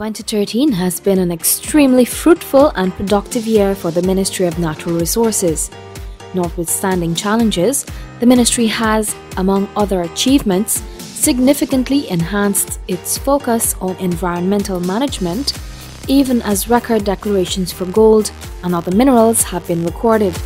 2013 has been an extremely fruitful and productive year for the Ministry of Natural Resources. Notwithstanding challenges, the ministry has, among other achievements, significantly enhanced its focus on environmental management, even as record declarations for gold and other minerals have been recorded.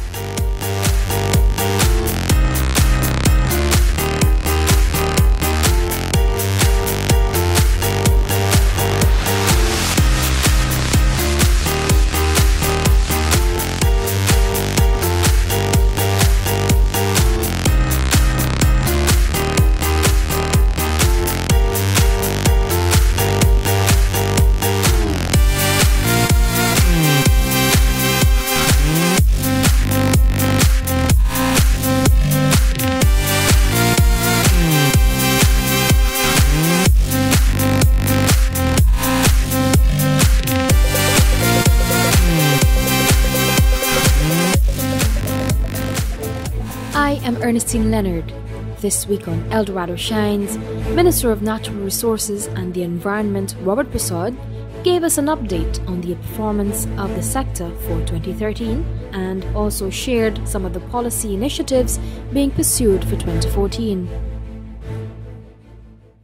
I am Ernestine Leonard. This week on El Dorado Shines, Minister of Natural Resources and the Environment Robert Prasad gave us an update on the performance of the sector for 2013 and also shared some of the policy initiatives being pursued for 2014.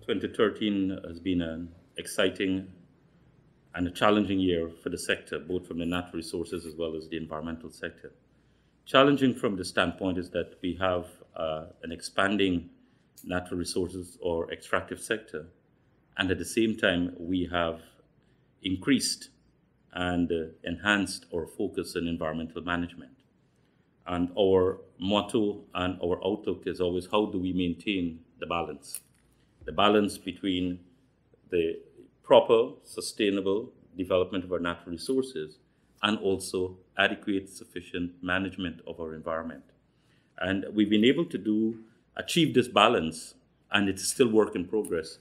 2013 has been an exciting and a challenging year for the sector, both from the natural resources as well as the environmental sector. Challenging from the standpoint is that we have an expanding natural resources or extractive sector, and at the same time we have increased and enhanced our focus on environmental management. And our motto and our outlook is always, how do we maintain the balance between the proper, sustainable development of our natural resources and also adequate, sufficient management of our environment. And we've been able to achieve this balance, and it's still work in progress,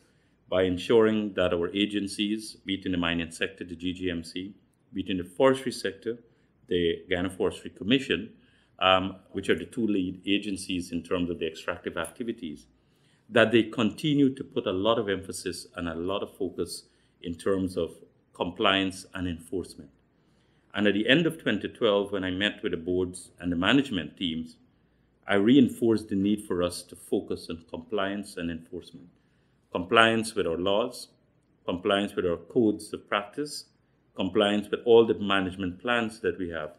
by ensuring that our agencies, be it in the mining sector, the GGMC, be it in the forestry sector, the Guyana Forestry Commission, which are the two lead agencies in terms of the extractive activities, that they continue to put a lot of emphasis and a lot of focus in terms of compliance and enforcement. And at the end of 2012, when I met with the boards and the management teams, I reinforced the need for us to focus on compliance and enforcement. Compliance with our laws, compliance with our codes of practice, compliance with all the management plans that we have.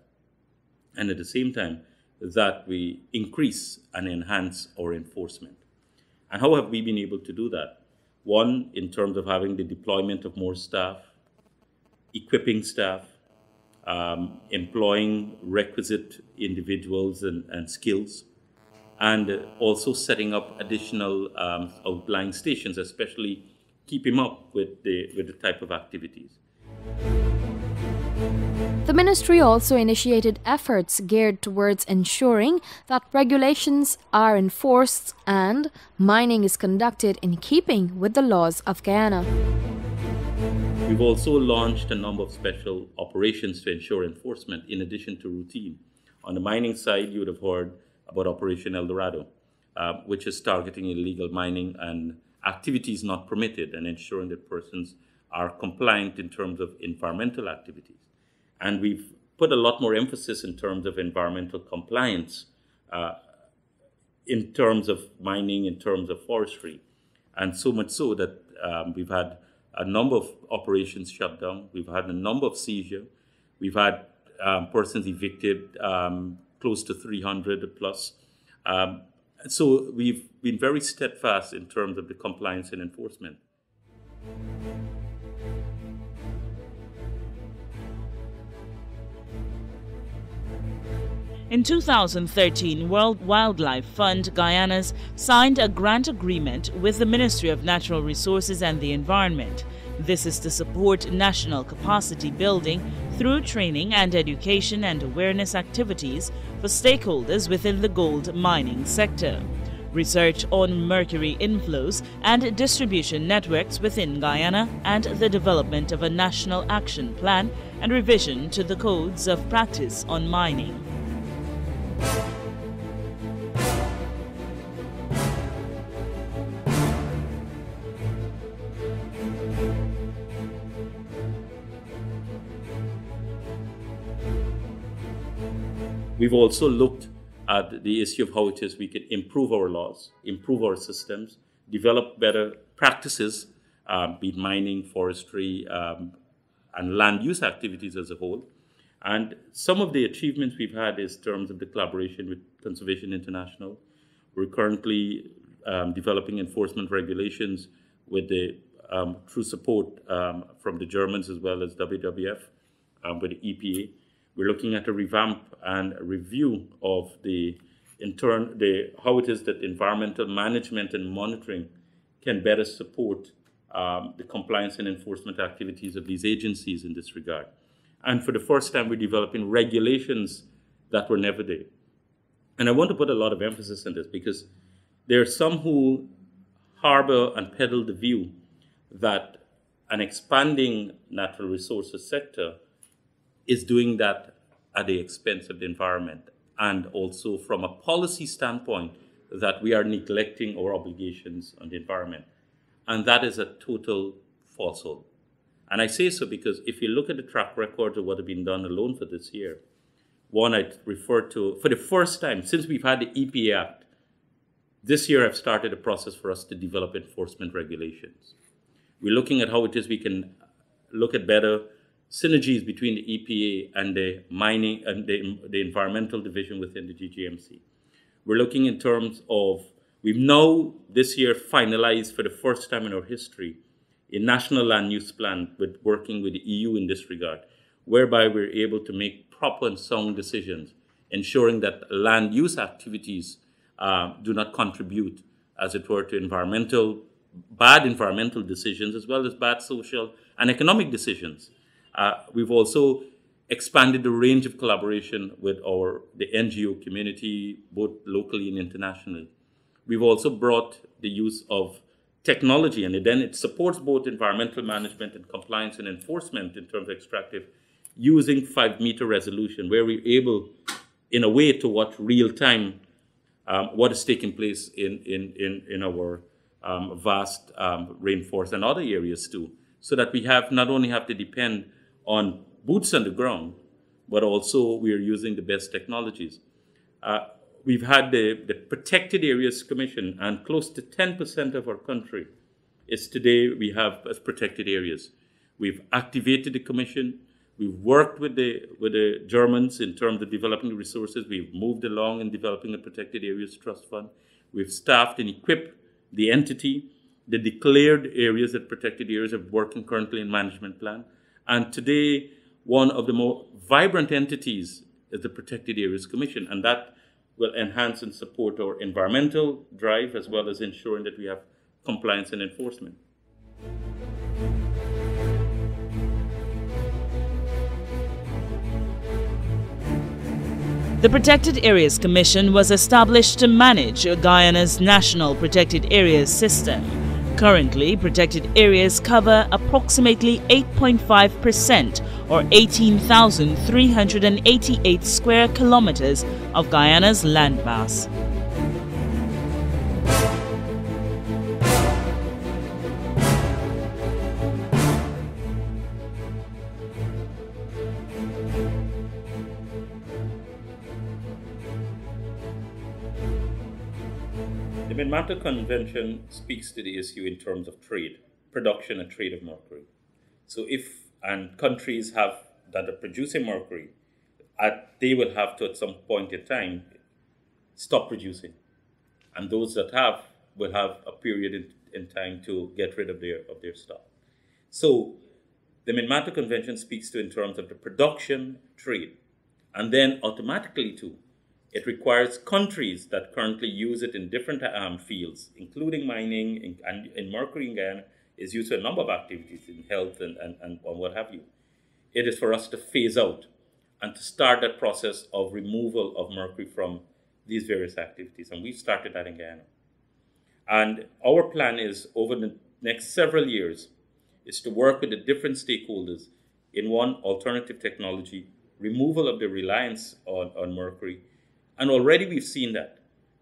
And at the same time, that we increase and enhance our enforcement. And how have we been able to do that? One, in terms of having the deployment of more staff, equipping staff, employing requisite individuals and skills, and also setting up additional outlying stations, especially keeping up with the type of activities. The ministry also initiated efforts geared towards ensuring that regulations are enforced and mining is conducted in keeping with the laws of Guyana. We've also launched a number of special operations to ensure enforcement in addition to routine. On the mining side, you would have heard about Operation El Dorado, which is targeting illegal mining and activities not permitted and ensuring that persons are compliant in terms of environmental activities. And we've put a lot more emphasis in terms of environmental compliance, in terms of mining, in terms of forestry, and so much so that we've had a number of operations shut down. We've had a number of seizures. We've had persons evicted, close to 300 plus. So we've been very steadfast in terms of the compliance and enforcement. In 2013, World Wildlife Fund Guyanas signed a grant agreement with the Ministry of Natural Resources and the Environment. This is to support national capacity building through training and education and awareness activities for stakeholders within the gold mining sector. Research on mercury inflows and distribution networks within Guyana, and the development of a national action plan and revision to the codes of practice on mining. We've also looked at the issue of how it is we can improve our laws, improve our systems, develop better practices, be it mining, forestry, and land use activities as a whole. And some of the achievements we've had is in terms of the collaboration with Conservation International. We're currently developing enforcement regulations with the through support from the Germans as well as WWF, with the EPA. We're looking at a revamp and a review of how it is that environmental management and monitoring can better support the compliance and enforcement activities of these agencies in this regard. And for the first time, we're developing regulations that were never there. And I want to put a lot of emphasis on this because there are some who harbor and peddle the view that an expanding natural resources sector is doing that at the expense of the environment, and also from a policy standpoint that we are neglecting our obligations on the environment. And that is a total falsehood. And I say so because if you look at the track record of what has been done alone for this year, one I referred to, for the first time since we've had the EPA Act, this year I've started a process for us to develop enforcement regulations. We're looking at how it is we can look at better synergies between the EPA and the mining and the environmental division within the GGMC. We're looking in terms of, we've now this year finalized for the first time in our history a national land use plan with working with the EU in this regard, whereby we're able to make proper and sound decisions, ensuring that land use activities do not contribute, as it were, to bad environmental decisions, as well as bad social and economic decisions. We've also expanded the range of collaboration with the NGO community, both locally and internationally. We've also brought the use of technology, and then it supports both environmental management and compliance and enforcement in terms of extractive, using 5-meter resolution, where we're able, in a way, to watch real time what is taking place in our vast rainforest and other areas too, so that we not only have to depend on boots on the ground, but also we are using the best technologies. We've had the Protected Areas Commission, and close to 10% of our country is today we have as protected areas. We've activated the commission. We've worked with the Germans in terms of developing the resources. We've moved along in developing a Protected Areas Trust Fund. We've staffed and equipped the entity. The declared areas that protected areas are working currently in management plan. And today, one of the more vibrant entities is the Protected Areas Commission, and that will enhance and support our environmental drive as well as ensuring that we have compliance and enforcement. The Protected Areas Commission was established to manage Guyana's national protected areas system. Currently, protected areas cover approximately 8.5% or 18,388 square kilometers of Guyana's landmass. The Minamata Convention speaks to the issue in terms of trade, production and trade of mercury. So countries that are producing mercury, they will have to, at some point in time, stop producing. And those that will have a period in time to get rid of their stock. So the Minamata Convention speaks to in terms of the production, trade, and then automatically too, it requires countries that currently use it in different fields, including mining, and in mercury in Guyana is used for a number of activities in health and what have you. It is for us to phase out and to start that process of removal of mercury from these various activities. And we've started that in Guyana. And our plan is, over the next several years, is to work with the different stakeholders in one, alternative technology, removal of the reliance on mercury. And already we've seen that.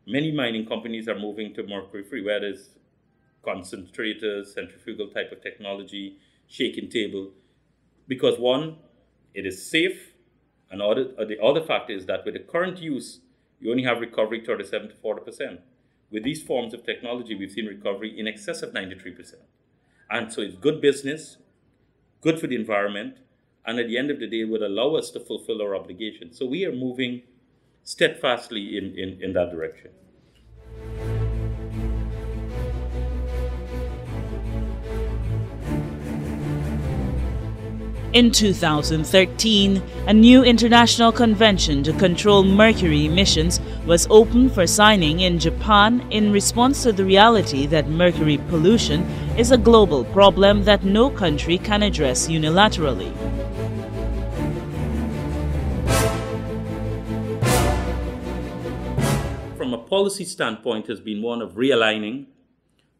Many mining companies are moving to mercury-free, whether it's concentrators, centrifugal type of technology, shaking table, because one, it is safe And the other factor is that with the current use, you only have recovery 37 to 40%. With these forms of technology, we've seen recovery in excess of 93%. And so it's good business, good for the environment, and at the end of the day, would allow us to fulfill our obligations. So we are moving steadfastly in that direction. In 2013, a new international convention to control mercury emissions was opened for signing in Japan in response to the reality that mercury pollution is a global problem that no country can address unilaterally. From a policy standpoint, has been one of realigning,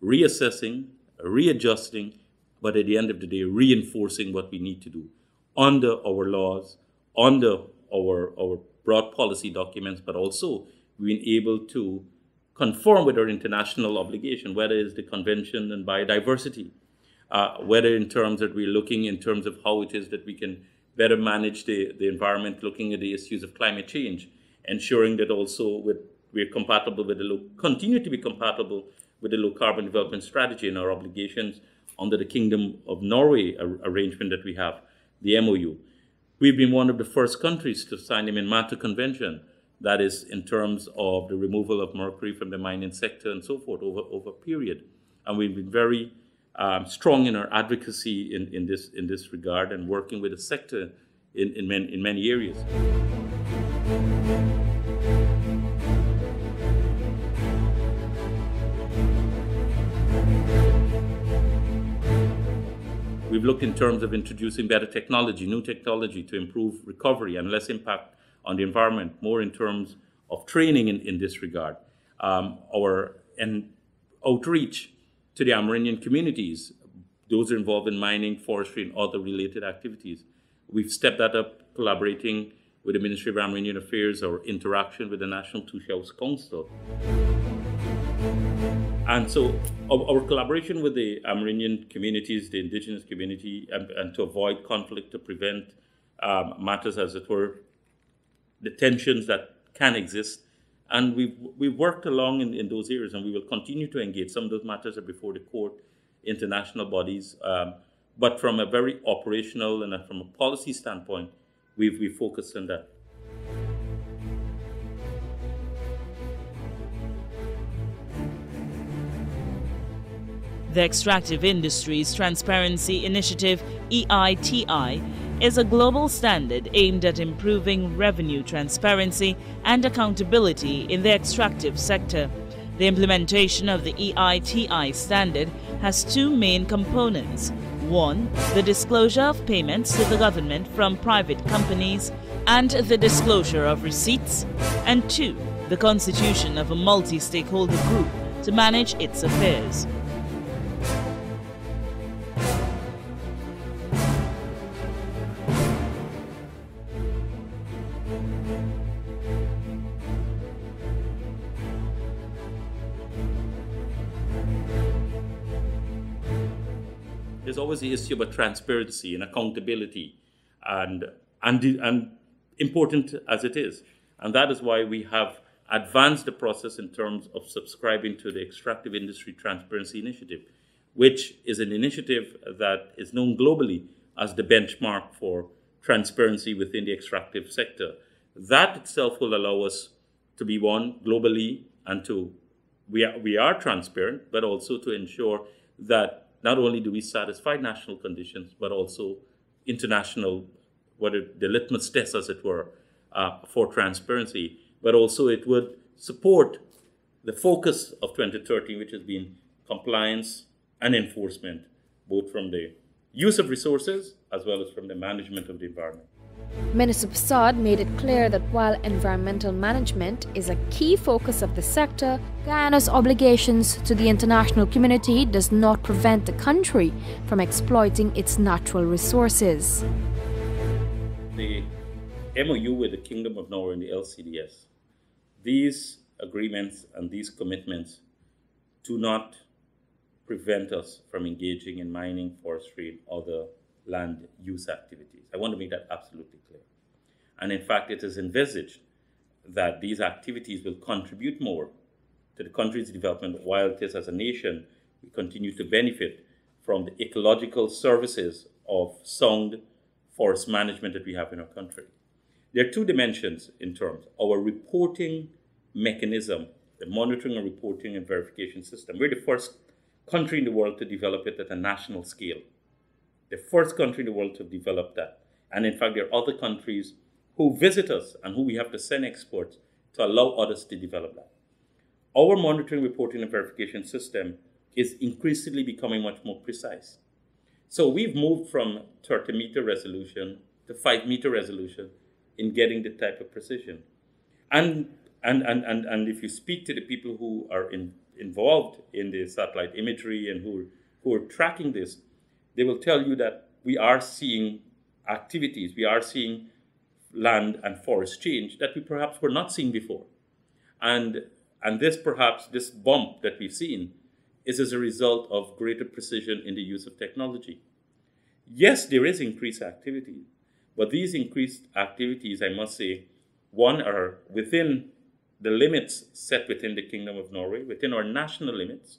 reassessing, readjusting, but at the end of the day, reinforcing what we need to do under our laws, under our broad policy documents, but also being able to conform with our international obligation, whether it's the Convention on Biodiversity, whether in terms that we're looking in terms of how it is that we can better manage the environment, looking at the issues of climate change, ensuring that also we're compatible with continue to be compatible with the low carbon development strategy and our obligations under the Kingdom of Norway arrangement that we have, the MOU. We've been one of the first countries to sign the Minamata Convention, that is in terms of the removal of mercury from the mining sector and so forth over a period. And we've been very strong in our advocacy in this regard and working with the sector in many areas. We've looked in terms of introducing better technology, new technology to improve recovery and less impact on the environment, more in terms of training in this regard. Our outreach to the Amerindian communities, those involved in mining, forestry, and other related activities. We've stepped that up, collaborating with the Ministry of Amerindian Affairs, our interaction with the National Two-House Council. And so our collaboration with the Amerindian communities, the indigenous community, and to avoid conflict, to prevent matters, as it were, the tensions that can exist. And we've worked along in those areas, and we will continue to engage. Some of those matters are before the court, international bodies. But from a very operational and from a policy standpoint, we've focused on that. The Extractive Industries Transparency Initiative, EITI, is a global standard aimed at improving revenue transparency and accountability in the extractive sector. The implementation of the EITI standard has two main components. One, the disclosure of payments to the government from private companies and the disclosure of receipts. And two, the constitution of a multi-stakeholder group to manage its affairs. There's always the issue about transparency and accountability, and important as it is. And that is why we have advanced the process in terms of subscribing to the Extractive Industry Transparency Initiative, which is an initiative that is known globally as the benchmark for transparency within the extractive sector. That itself will allow us to be one globally, and we are transparent, but also to ensure that not only do we satisfy national conditions, but also international, the litmus test, as it were, for transparency. But also it would support the focus of 2030, which has been compliance and enforcement, both from the use of resources as well as from the management of the environment. Minister Prasad made it clear that while environmental management is a key focus of the sector, Guyana's obligations to the international community does not prevent the country from exploiting its natural resources. The MOU with the Kingdom of Norway and the LCDS, these agreements and these commitments do not prevent us from engaging in mining, forestry, and other land use activities. I want to make that absolutely clear. And in fact, it is envisaged that these activities will contribute more to the country's development, while it is as a nation, we continue to benefit from the ecological services of sound forest management that we have in our country. There are two dimensions in terms of our reporting mechanism, the monitoring and reporting and verification system. We're the first country in the world to develop it at a national scale. The first country in the world to develop that. And in fact, there are other countries who visit us and who we have to send experts to allow others to develop that. Our monitoring, reporting, and verification system is increasingly becoming much more precise. So we've moved from 30-meter resolution to 5-meter resolution in getting the type of precision. And if you speak to the people who are involved in the satellite imagery and who are tracking this, they will tell you that we are seeing activities, we are seeing land and forest change that we perhaps were not seeing before. And this bump that we've seen is as a result of greater precision in the use of technology. Yes, there is increased activity, but these increased activities, I must say, one, are within the limits set within the Kingdom of Norway, within our national limits,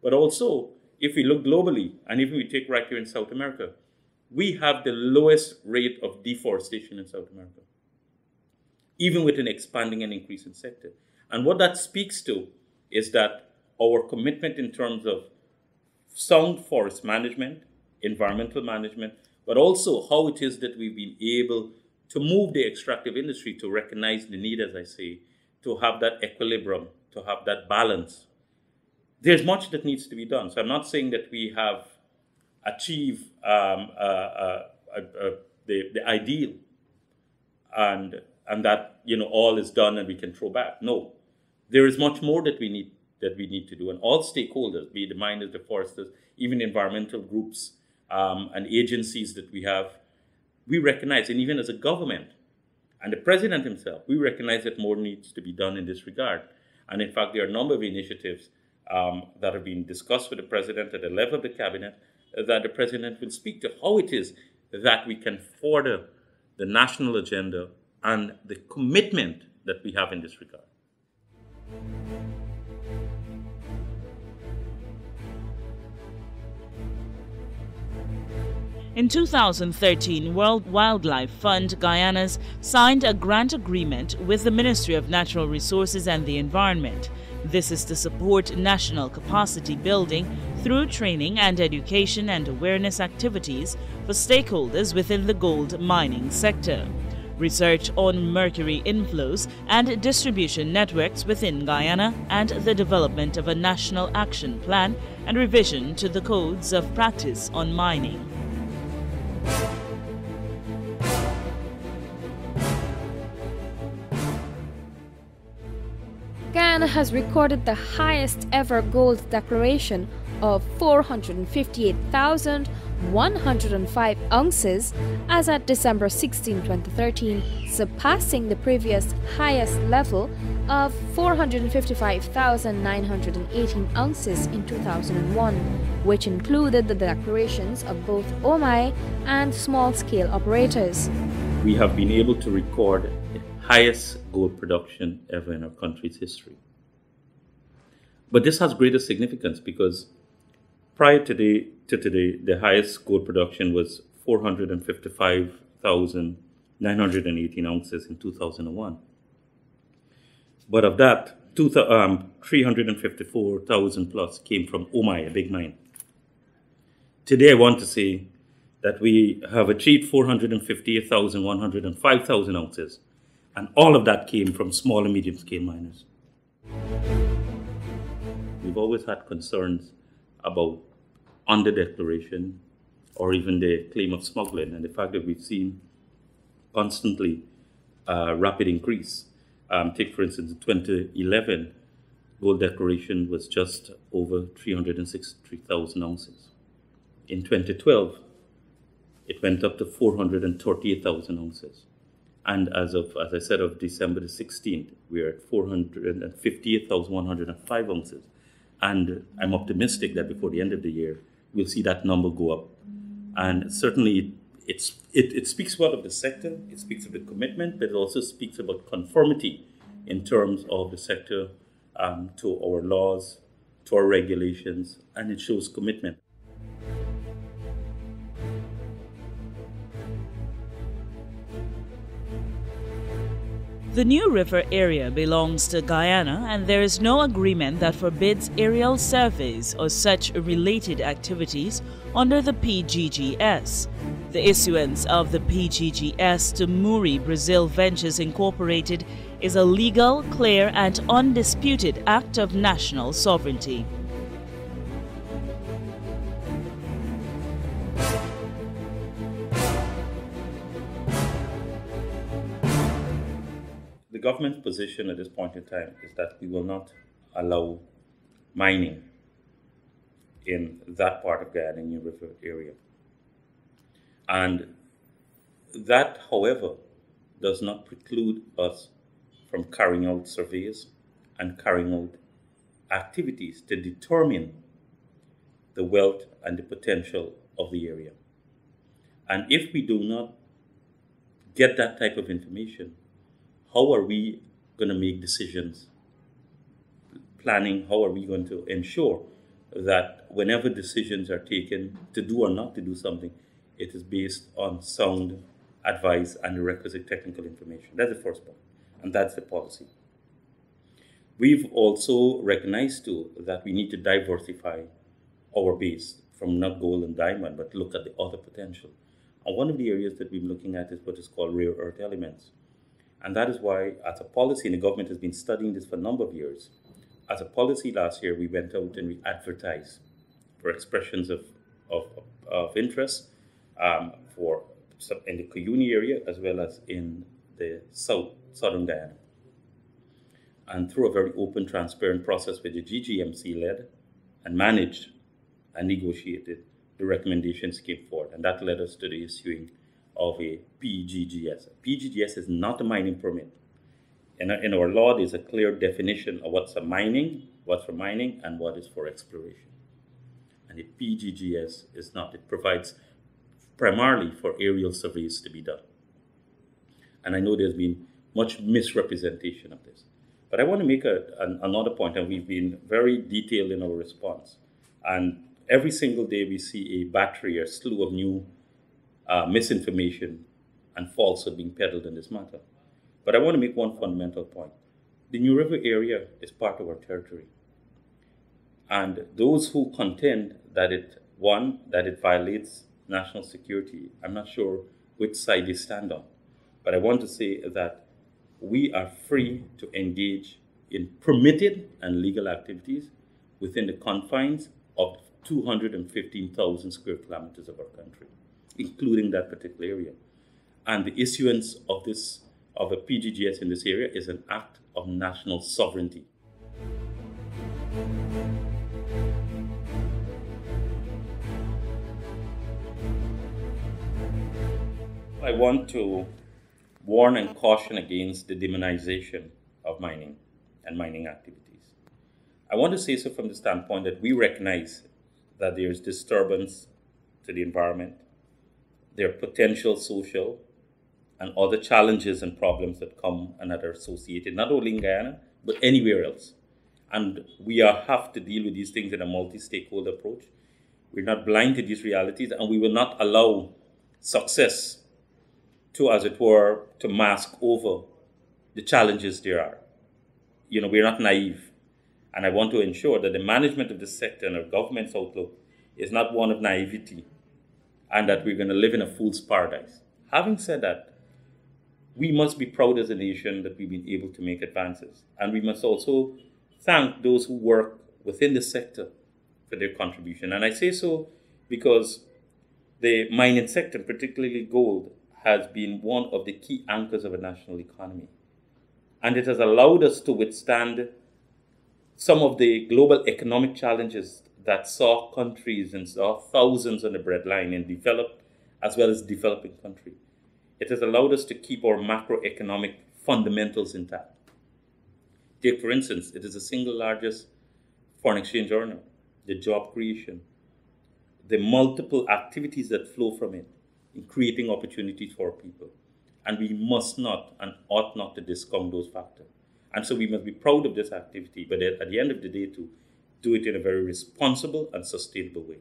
but also, if we look globally, and even we take right here in South America, we have the lowest rate of deforestation in South America, even with an expanding and increasing sector. And what that speaks to is that our commitment in terms of sound forest management, environmental management, but also how it is that we've been able to move the extractive industry to recognize the need, as I say, to have that equilibrium, to have that balance. There's much that needs to be done. So I'm not saying that we have achieved the ideal and that all is done and we can throw back. No, there is much more that we need to do, and all stakeholders, be it the miners, the foresters, even environmental groups and agencies that we have, we recognize, and even as a government and the president himself, we recognize that more needs to be done in this regard. And in fact, there are a number of initiatives that have been discussed with the president at the level of the cabinet that the president will speak to how it is that we can further the national agenda and the commitment that we have in this regard. In 2013, World Wildlife Fund Guyanas signed a grant agreement with the Ministry of Natural Resources and the Environment. This is to support national capacity building through training and education and awareness activities for stakeholders within the gold mining sector. Research on mercury inflows and distribution networks within Guyana, and the development of a national action plan and revision to the codes of practice on mining. Guyana has recorded the highest ever gold declaration of 458,105 ounces as at December 16, 2013, surpassing the previous highest level of 455,918 ounces in 2001, which included the declarations of both OMI and small-scale operators. We have been able to record the highest gold production ever in our country's history. But this has greater significance because prior to today, the highest gold production was 455,918 ounces in 2001. But of that, 354,000 plus came from OMI, a big mine. Today, I want to say that we have achieved 458,105 ounces, and all of that came from small and medium-scale miners. We've always had concerns about under-declaration or even the claim of smuggling, and the fact that we've seen constantly rapid increase. Take, for instance, in 2011, gold declaration was just over 363,000 ounces. In 2012, it went up to 438,000 ounces. And as I said, of December the 16th, we're at 458,105 ounces. And I'm optimistic that before the end of the year, we'll see that number go up. And certainly it speaks well of the sector, it speaks of the commitment, but it also speaks about conformity in terms of the sector to our laws, to our regulations, and it shows commitment. The New River area belongs to Guyana, and there is no agreement that forbids aerial surveys or such related activities under the PGGS. The issuance of the PGGS to Muri Brazil Ventures Incorporated is a legal, clear, and undisputed act of national sovereignty. The government's position at this point in time is that we will not allow mining in that part of Guyana, New River area. And that, however, does not preclude us from carrying out surveys and carrying out activities to determine the wealth and the potential of the area. And if we do not get that type of information, how are we going to make decisions, planning? How are we going to ensure that whenever decisions are taken to do or not to do something, it is based on sound advice and the requisite technical information? That's the first point, and that's the policy. We've also recognized too that we need to diversify our base from not gold and diamond, but look at the other potential. And one of the areas that we've been looking at is what is called rare earth elements. And that is why, as a policy, and the government has been studying this for a number of years, as a policy last year, we went out and we advertised for expressions of interest for in the Cuyuni area as well as in the southern Guyana. And through a very open, transparent process where the GGMC led and managed and negotiated, the recommendations came forward. And that led us to the issuing of a PGGS. A PGGS is not a mining permit. In our law, there's a clear definition of what's for mining, and what is for exploration. And a PGGS is not. It provides primarily for aerial surveys to be done. And I know there's been much misrepresentation of this. But I want to make another point, and we've been very detailed in our response. And every single day we see a battery or slew of new misinformation and falsehood being peddled in this matter. But I want to make one fundamental point. The New River area is part of our territory. And those who contend that it violates national security, I'm not sure which side they stand on. But I want to say that we are free to engage in permitted and legal activities within the confines of 215,000 square kilometers of our country, including that particular area. And the issuance of a PGGS in this area is an act of national sovereignty. I want to warn and caution against the demonization of mining and mining activities. I want to say so from the standpoint that we recognize that there is disturbance to the environment, there are potential social and other challenges and problems that come and that are associated, not only in Guyana, but anywhere else. And we have to deal with these things in a multi-stakeholder approach. We're not blind to these realities, and we will not allow success to, as it were, to mask over the challenges there are. We're not naive. And I want to ensure that the management of the sector and our government's outlook is not one of naivety and that we're going to live in a fool's paradise. Having said that, we must be proud as a nation that we've been able to make advances. And we must also thank those who work within the sector for their contribution. And I say so because the mining sector, particularly gold, has been one of the key anchors of a national economy. And it has allowed us to withstand some of the global economic challenges that saw countries and saw thousands on the breadline in developed as well as developing countries. It has allowed us to keep our macroeconomic fundamentals intact. Take, for instance, it is the single largest foreign exchange earner, the job creation, the multiple activities that flow from it, in creating opportunities for people. And we must not and ought not to discount those factors. And so we must be proud of this activity, but at the end of the day, to do it in a very responsible and sustainable way.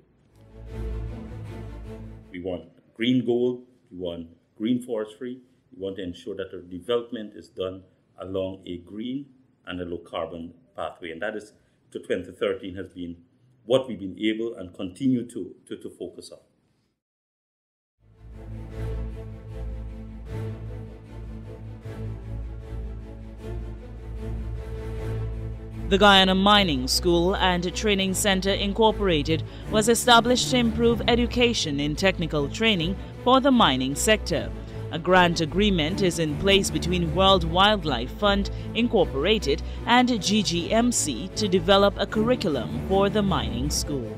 We want green gold, we want green forestry, we want to ensure that our development is done along a green and a low carbon pathway. And that is, to 2013, has been what we've been able and continue to focus on. The Guyana Mining School and Training Center Incorporated was established to improve education in technical training for the mining sector. A grant agreement is in place between World Wildlife Fund Incorporated and GGMC to develop a curriculum for the mining school.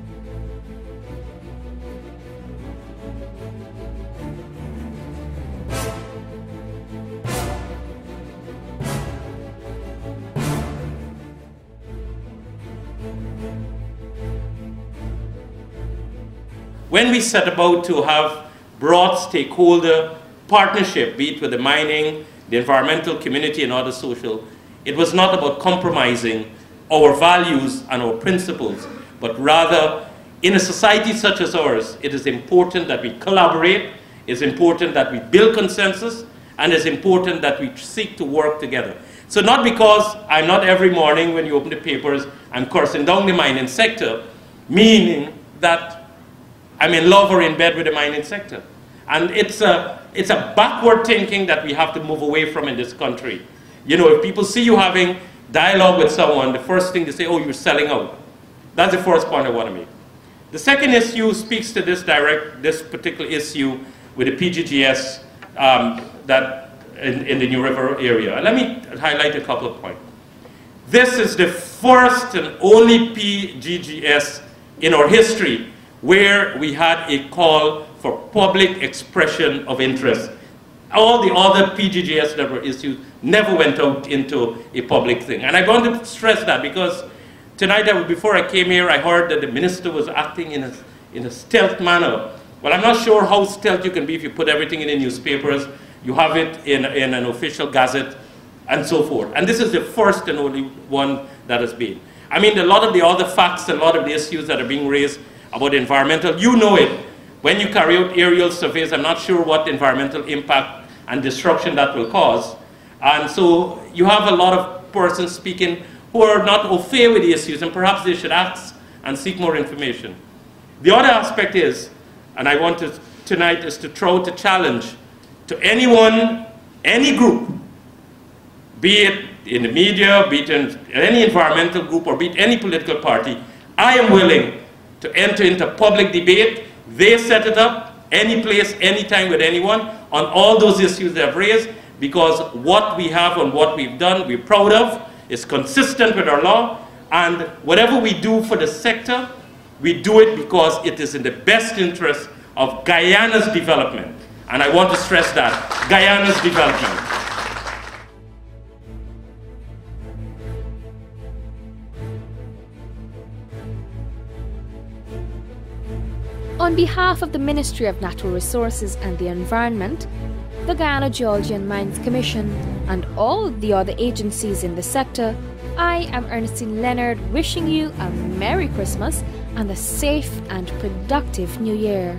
When we set about to have broad stakeholder partnership, be it with the mining, the environmental community and other social, it was not about compromising our values and our principles, but rather in a society such as ours, it is important that we collaborate, it's important that we build consensus, and it's important that we seek to work together. So not because I'm not every morning when you open the papers, I'm cursing down the mining sector, meaning that I'm in love or in bed with the mining sector. And it's a backward thinking that we have to move away from in this country. You know, if people see you having dialogue with someone, the first thing they say, oh, you're selling out. That's the first point I want to make. The second issue speaks to this particular issue with the PGGS that in the New River area. And let me highlight a couple of points. This is the first and only PGGS in our history where we had a call for public expression of interest. All the other PGGS that were issued never went out into a public thing. And I want to stress that because tonight, before I came here, I heard that the minister was acting in a stealth manner. Well, I'm not sure how stealth you can be if you put everything in the newspapers, you have it in an official gazette, and so forth. And this is the first and only one that has been. I mean, a lot of the other facts, a lot of the issues that are being raised about environmental, you know it. When you carry out aerial surveys, I'm not sure what environmental impact and destruction that will cause. And so you have a lot of persons speaking who are not au fait with the issues, and perhaps they should ask and seek more information. The other aspect is, and I want to tonight, is to throw out a challenge to anyone, any group, be it in the media, be it in any environmental group, or be it any political party. I am willing to enter into public debate. They set it up, any place, anytime with anyone, on all those issues they've raised, because what we have and what we've done, we're proud of, is consistent with our law, and whatever we do for the sector, we do it because it is in the best interest of Guyana's development. And I want to stress that, Guyana's development. On behalf of the Ministry of Natural Resources and the Environment, the Guyana Geology and Mines Commission, and all the other agencies in the sector, I am Ernestine Leonard wishing you a Merry Christmas and a safe and productive New Year.